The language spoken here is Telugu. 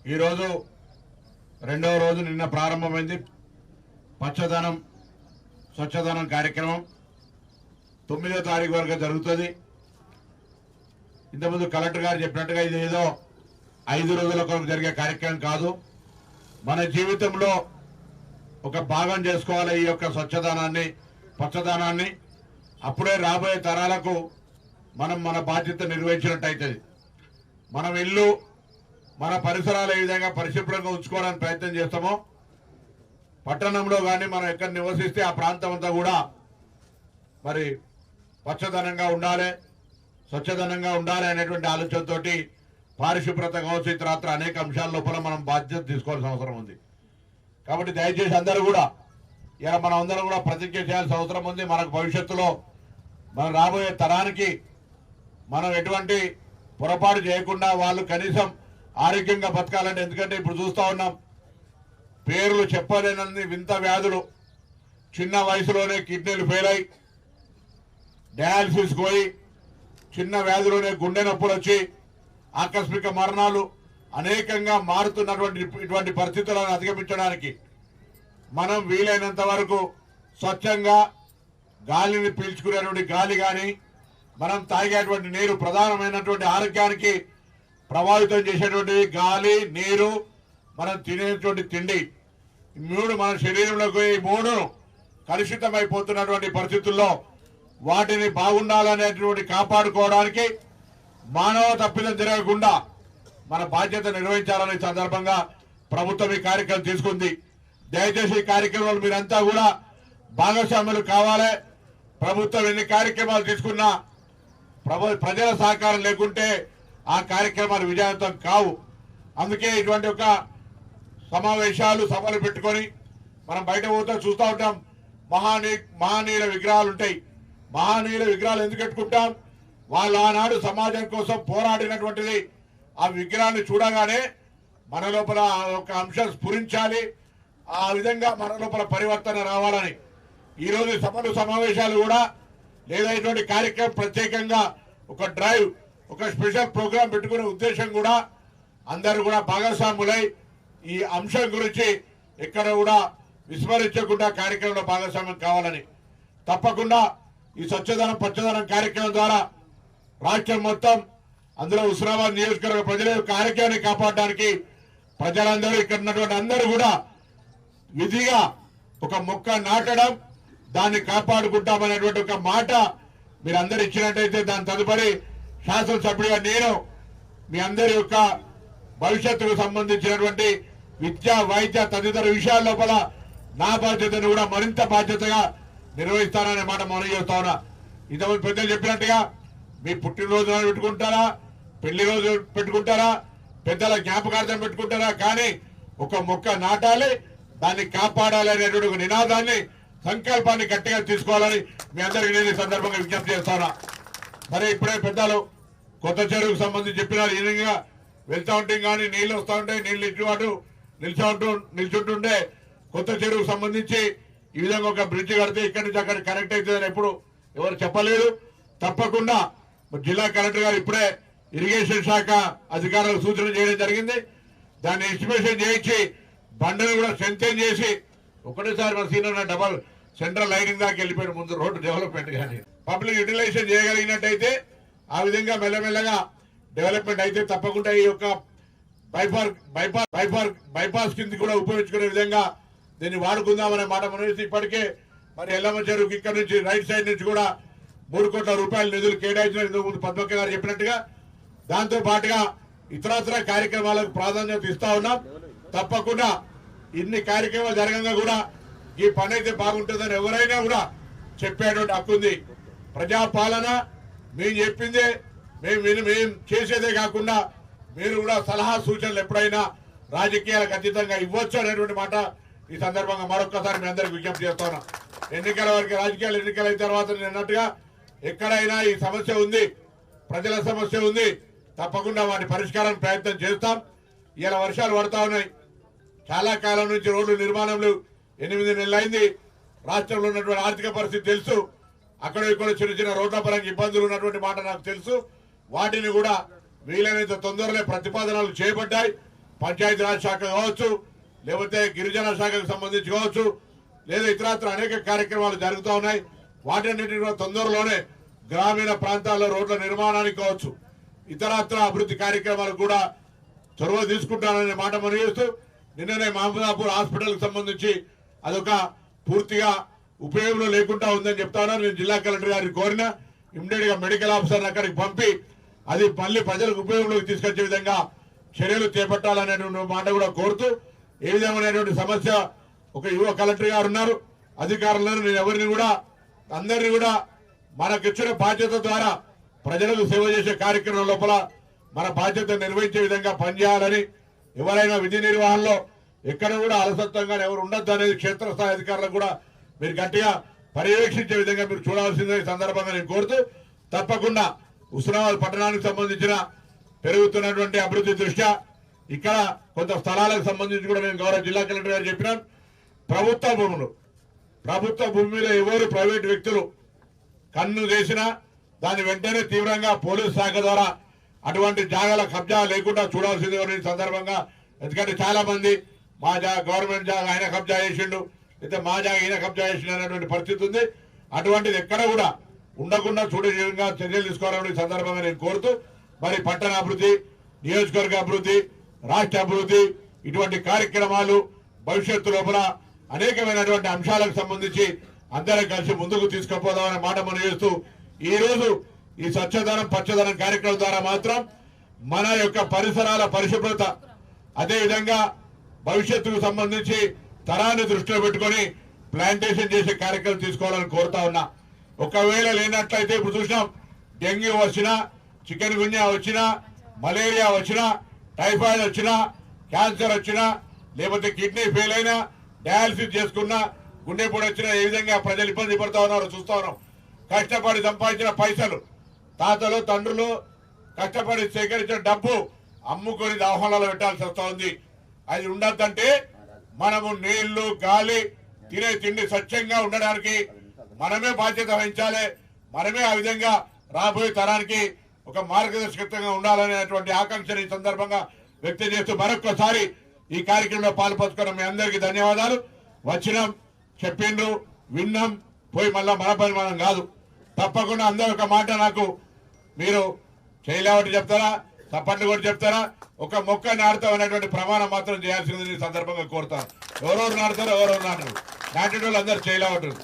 ఈరోజు రెండవ రోజు నిన్న ప్రారంభమైంది పచ్చదనం స్వచ్ఛదనం కార్యక్రమం 9వ తారీఖు వరకు జరుగుతుంది. ఇంతకుముందు కలెక్టర్ గారు చెప్పినట్టుగా ఇది ఏదో 5 రోజుల కొరకు జరిగే కార్యక్రమం కాదు. మన జీవితంలో ఒక భాగం చేసుకోవాలి ఈ యొక్క స్వచ్ఛదనాన్ని, పచ్చదనాన్ని. అప్పుడే రాబోయే తరాలకు మనం మన బాధ్యత నిర్వహించినట్టయితుంది. మనం ఇల్లు, మన పరిసరాలు ఏ విధంగా పరిశుభ్రంగా ఉంచుకోవడానికి ప్రయత్నం చేస్తామో, పట్టణంలో కానీ మనం ఎక్కడ నివసిస్తే ఆ ప్రాంతం అంతా కూడా మరి పచ్చదనంగా ఉండాలి, స్వచ్ఛదనంగా ఉండాలి అనేటువంటి ఆలోచనతోటి పారిశుభ్రత కావచ్చు, ఇతరత్ర అనేక అంశాల లోపల మనం బాధ్యత తీసుకోవాల్సిన అవసరం ఉంది. కాబట్టి దయచేసి అందరూ కూడా ఇలా మనం అందరం కూడా ప్రతిజ్ఞ చేయాల్సిన అవసరం ఉంది. మనకు భవిష్యత్తులో మనం రాబోయే తరానికి మనం ఎటువంటి పొరపాటు చేయకుండా వాళ్ళు కనీసం ఆరోగ్యంగా బతకాలంటే, ఎందుకంటే ఇప్పుడు చూస్తూ ఉన్నాం పేర్లు చెప్పలేనన్ని వింత వ్యాధులు, చిన్న వయసులోనే కిడ్నీలు ఫెయిల్ అయి డయాలసిస్ పోయి చిన్న వ్యాధిలోనే గుండె నొప్పులు వచ్చి ఆకస్మిక మరణాలు అనేకంగా మారుతున్నటువంటి ఇటువంటి పరిస్థితులను అధిగమించడానికి మనం వీలైనంత వరకు స్వచ్ఛంగా గాలిని పీల్చుకునేటువంటి గాలి కానీ, మనం తాగేటువంటి నీరు, ప్రధానమైనటువంటి ఆరోగ్యానికి ప్రభావితం చేసేటువంటి గాలి, నీరు, మనం తినేటువంటి తిండి, ఈ మూడు మన శరీరంలోకి ఈ మూడు కలుషితమైపోతున్నటువంటి పరిస్థితుల్లో వాటిని బాగుండాలనేటువంటి కాపాడుకోవడానికి మానవ తప్పిదం జరగకుండా మన బాధ్యత నిర్వహించాలనే సందర్భంగా ప్రభుత్వం ఈ కార్యక్రమం తీసుకుంది. దయచేసి ఈ కార్యక్రమాలు మీరంతా కూడా భాగస్వాములు కావాలి. ప్రభుత్వం ఎన్ని కార్యక్రమాలు తీసుకున్నా ప్రజల సహకారం లేకుంటే ఆ కార్యక్రమాలు విజయవంతం కావు. అందుకే ఇటువంటి ఒక సమావేశాలు, సభలు పెట్టుకొని మనం బయట పోతే చూస్తూ ఉంటాం. మహనీయుల విగ్రహాలు ఉంటాయి. మహనీయుల విగ్రహాలు ఎందుకు పెట్టుకుంటాం? వాళ్ళు ఆనాడు సమాజం కోసం పోరాడినటువంటిది. ఆ విగ్రహాన్ని చూడగానే మన లోపల ఒక అంశం స్ఫురించాలి, ఆ విధంగా మన లోపల పరివర్తన రావాలని ఈరోజు సభలు, సమావేశాలు కూడా లేదా ఇటువంటి కార్యక్రమం ప్రత్యేకంగా ఒక డ్రైవ్, ఒక స్పెషల్ ప్రోగ్రాం పెట్టుకునే ఉద్దేశం కూడా అందరూ కూడా భాగస్వాములై ఈ అంశం గురించి ఎక్కడ కూడా విస్మరించకుండా కార్యక్రమంలో భాగస్వామ్యం కావాలని, తప్పకుండా ఈ స్వచ్ఛదనం పచ్చదనం కార్యక్రమం ద్వారా రాష్ట్రం మొత్తం, అందులో హుస్నాబాద్ నియోజకవర్గ ప్రజల యొక్క ఆరోగ్యాన్ని కాపాడడానికి ప్రజలందరూ, ఇక్కడ ఉన్నటువంటి అందరూ కూడా విధిగా ఒక మొక్క నాటడం, దాన్ని కాపాడుకుంటామనేటువంటి ఒక మాట మీరందరూ ఇచ్చినట్టయితే దాని తదుపరి శాసనసభ్యుడిగా నేను మీ అందరి యొక్క భవిష్యత్తుకు సంబంధించినటువంటి విద్య, వైద్య తదితర విషయాల లోపల నా బాధ్యతను కూడా మరింత బాధ్యతగా నిర్వహిస్తాననే మాట మనం చేస్తా ఉన్నా. ఇంతకుముందు పెద్దలు చెప్పినట్టుగా మీ పుట్టినరోజు పెట్టుకుంటారా, పెళ్లి రోజు పెట్టుకుంటారా, పెద్దల జ్ఞాపకార్థం పెట్టుకుంటారా, కానీ ఒక మొక్క నాటాలి, దాన్ని కాపాడాలి అనేటువంటి ఒక నినాదాన్ని, సంకల్పాన్ని గట్టిగా తీసుకోవాలని మీ అందరికీ నేను ఈ సందర్భంగా విజ్ఞప్తి చేస్తాను. మరి ఇప్పుడే పెద్దలు కొత్త చెరువుకు సంబంధించి చెప్పినారు. ఈ విధంగా వెళ్తా ఉంటే కానీ నీళ్లు వస్తూ ఉంటాయి, నీళ్లు ఇటువాటు నిల్చుంటుంటే కొత్త చెరువుకు సంబంధించి ఈ విధంగా ఒక బ్రిడ్జ్ కడితే ఇక్కడి నుంచి అక్కడ కనెక్ట్ అవుతుందని ఎప్పుడు ఎవరు చెప్పలేదు. తప్పకుండా జిల్లా కలెక్టర్ గారు ఇప్పుడే ఇరిగేషన్ శాఖ అధికారులకు సూచన చేయడం జరిగింది. దాన్ని ఎస్టిమేషన్ చేయించి బండను కూడా స్ట్రెంథెన్ చేసి ఒకటేసారి మన సీనియర్ డబల్ సెంట్రల్ లైనింగ్ దాకా వెళ్ళిపోయిన ముందు రోడ్డు డెవలప్మెంట్ కానీ పబ్లిక్ యూటిలైజేషన్ చేయగలిగినట్టయితే ఆ విధంగా మెల్లమెల్లగా డెవలప్మెంట్ అయితే తప్పకుండా ఈ యొక్క బైపాస్ కింద కూడా ఉపయోగించుకునే విధంగా దీన్ని వాడుకుందామనే మాట మనసి ఇప్పటికే మరి ఎల్లమ్మ చెరువుకి ఇక్కడ నుంచి రైట్ సైడ్ నుంచి కూడా 3 కోట్ల రూపాయల నిధులు కేటాయించిన ముందు పద్మక్క గారు చెప్పినట్టుగా దాంతో పాటుగా ఇతరత్ర కార్యక్రమాలకు ప్రాధాన్యత ఇస్తా ఉన్నాం. తప్పకుండా ఇన్ని కార్యక్రమాలు జరగంగా కూడా ఈ పని అయితే బాగుంటుందని ఎవరైనా కూడా చెప్పేటువంటి హక్కు ఉంది. ప్రజాపాలన మేము చెప్పిందే మేము చేసేదే కాకుండా మీరు కూడా సలహా సూచనలు ఎప్పుడైనా రాజకీయాలకు అతీతంగా ఇవ్వచ్చు అనేటువంటి మాట ఈ సందర్భంగా మరొక్కసారి మీ అందరికి విజ్ఞప్తి చేస్తున్నాం. ఎన్నికల వరకు రాజకీయాలు ఎన్నికలైన తర్వాత నేను అన్నట్టుగా ఎక్కడైనా ఈ సమస్య ఉంది, ప్రజల సమస్య ఉంది, తప్పకుండా వాటి పరిష్కారానికి ప్రయత్నం చేస్తాం. ఇలా వర్షాలు పడతా ఉన్నాయి. చాలా కాలం నుంచి రోడ్లు నిర్మాణంలో 8 నెలలు అయింది. రాష్ట్రంలో ఉన్నటువంటి ఆర్థిక పరిస్థితి తెలుసు. అక్కడ ఇక్కడ చిన్న చిన్న రోడ్ల పరంగా ఇబ్బందులు ఉన్నటువంటి మాట నాకు తెలుసు. వాటిని కూడా వీలైనంత తొందరలో ప్రతిపాదనలు చేయబడ్డాయి. పంచాయతీరాజ్ శాఖ కావచ్చు, లేకపోతే గిరిజన శాఖకు సంబంధించి కావచ్చు, లేదా ఇతరత్ర అనేక కార్యక్రమాలు జరుగుతూ ఉన్నాయి. వాటన్నిటిని కూడా తొందరలోనే గ్రామీణ ప్రాంతాల్లో రోడ్ల నిర్మాణానికి కావచ్చు, ఇతరత్ర అభివృద్ధి కార్యక్రమాలు కూడా చొరవ తీసుకుంటాననే మాట మనం చేస్తూ, నిన్ననే మహబూబాపూర్ హాస్పిటల్కి సంబంధించి అదొక పూర్తిగా ఉపయోగంలో లేకుండా ఉందని చెప్తా ఉన్నారు. నేను జిల్లా కలెక్టర్ గారిని కోరిన ఇమ్మీడియట్ గా మెడికల్ ఆఫీసర్ని అక్కడికి పంపి అది మళ్ళీ ప్రజలకు ఉపయోగంలోకి తీసుకొచ్చే విధంగా చర్యలు చేపట్టాలనేటువంటి మాట కూడా కోరుతూ, ఏ విధమైనటువంటి సమస్య ఒక యువ కలెక్టర్ గారు ఉన్నారు, అధికారులను నేను ఎవరిని కూడా అందరినీ కూడా మనకిచ్చిన బాధ్యత ద్వారా ప్రజలకు సేవ చేసే కార్యక్రమం లోపల మన బాధ్యత నిర్వహించే విధంగా పనిచేయాలని, ఎవరైనా విధి నిర్వహణలో ఎక్కడ కూడా అలసత్వంగా ఎవరు ఉండొద్దు అనేది క్షేత్రస్థాయి అధికారులకు కూడా మీరు గట్టిగా పర్యవేక్షించే విధంగా మీరు చూడాల్సిందే ఈ సందర్భంగా నేను కోరుతూ, తప్పకుండా హుస్నాబాద్ పట్టణానికి సంబంధించిన పెరుగుతున్నటువంటి అభివృద్ధి దృష్ట్యా ఇక్కడ కొంత స్థలాలకు సంబంధించి కూడా నేను గౌరవ జిల్లా కలెక్టర్ గారు చెప్పినాను. ప్రభుత్వ భూమి మీద ఎవరు ప్రైవేట్ వ్యక్తులు కన్ను చేసినా దాన్ని వెంటనే తీవ్రంగా పోలీసు శాఖ ద్వారా అటువంటి జాగాల కబ్జా లేకుండా చూడాల్సింది ఈ సందర్భంగా. ఎందుకంటే చాలా మంది మా గవర్నమెంట్ జాగా ఆయన కబ్జా చేసిండు, అయితే మా జాగా ఈయన కబ్జా చేసిండు అనేటువంటి పరిస్థితి ఉంది. అటువంటిది ఎక్కడ కూడా ఉండకుండా చూడే విధంగా చర్యలు తీసుకోవాలని ఈ సందర్భంగా నేను కోరుతూ, మరి పట్టణ అభివృద్ధి, నియోజకవర్గ అభివృద్ధి, రాష్ట్ర అభివృద్ధి, ఇటువంటి కార్యక్రమాలు భవిష్యత్తు లోపల అనేకమైనటువంటి అంశాలకు సంబంధించి అందరం కలిసి ముందుకు తీసుకుపోదామనే మాట మనం చేస్తూ, ఈ రోజు ఈ స్వచ్ఛదనం పచ్చదనం కార్యక్రమం ద్వారా మాత్రం మన యొక్క పరిసరాల పరిశుభ్రత, అదేవిధంగా భవిష్యత్తుకు సంబంధించి తరాన్ని దృష్టిలో పెట్టుకొని ప్లాంటేషన్ చేసే కార్యక్రమం తీసుకోవాలని కోరుతా ఉన్నా. ఒకవేళ లేనట్లయితే ఇప్పుడు చూసినాం, డెంగ్యూ వచ్చినా, చికెన్ గున్యా వచ్చినా, మలేరియా వచ్చినా, టైఫాయిడ్ వచ్చినా, క్యాన్సర్ వచ్చినా, లేకపోతే కిడ్నీ ఫెయిల్ అయినా, డయాలసిస్ చేసుకున్నా, గుండెపోటు వచ్చినా ఏ విధంగా ప్రజలు ఇబ్బంది పడుతూ ఉన్నారో చూస్తా ఉన్నాం. కష్టపడి సంపాదించిన పైసలు, తాతలు తండ్రులు కష్టపడి సేకరించిన డబ్బు అమ్ముకొని దవాఖానాలో పెట్టాల్సి వస్తూ ఉంది. అది ఉండద్దంటే మనము నీళ్లు, గాలి, తినే తిండి స్వచ్ఛంగా ఉండడానికి మనమే బాధ్యత వహించాలి. మనమే ఆ విధంగా రాబోయే తరానికి ఒక మార్గదర్శకత్వంగా ఉండాలనేటువంటి ఆకాంక్షను ఈ సందర్భంగా వ్యక్తం చేస్తూ మరొక్కసారి ఈ కార్యక్రమంలో పాల్పంచుకున్న మీ అందరికీ ధన్యవాదాలు. వచ్చినాం, చెప్పిండ్రు, విన్నాం, పోయి మళ్ళా మన పని మనం కాదు. తప్పకుండా అందరూ ఒక మాట నాకు మీరు చేయలేవటి చెప్తారా, చప్పట్లు కూడా చెప్తారా, ఒక మొక్క నాటుతాం అనేటువంటి ప్రమాణం మాత్రం చేయాల్సింది ఈ సందర్భంగా కోరుతాను. ఎవరెవరు నాటుతారో ఎవరెవరు నాటరు, నాటేటోళ్ళు అందరూ చేయలేవటారు.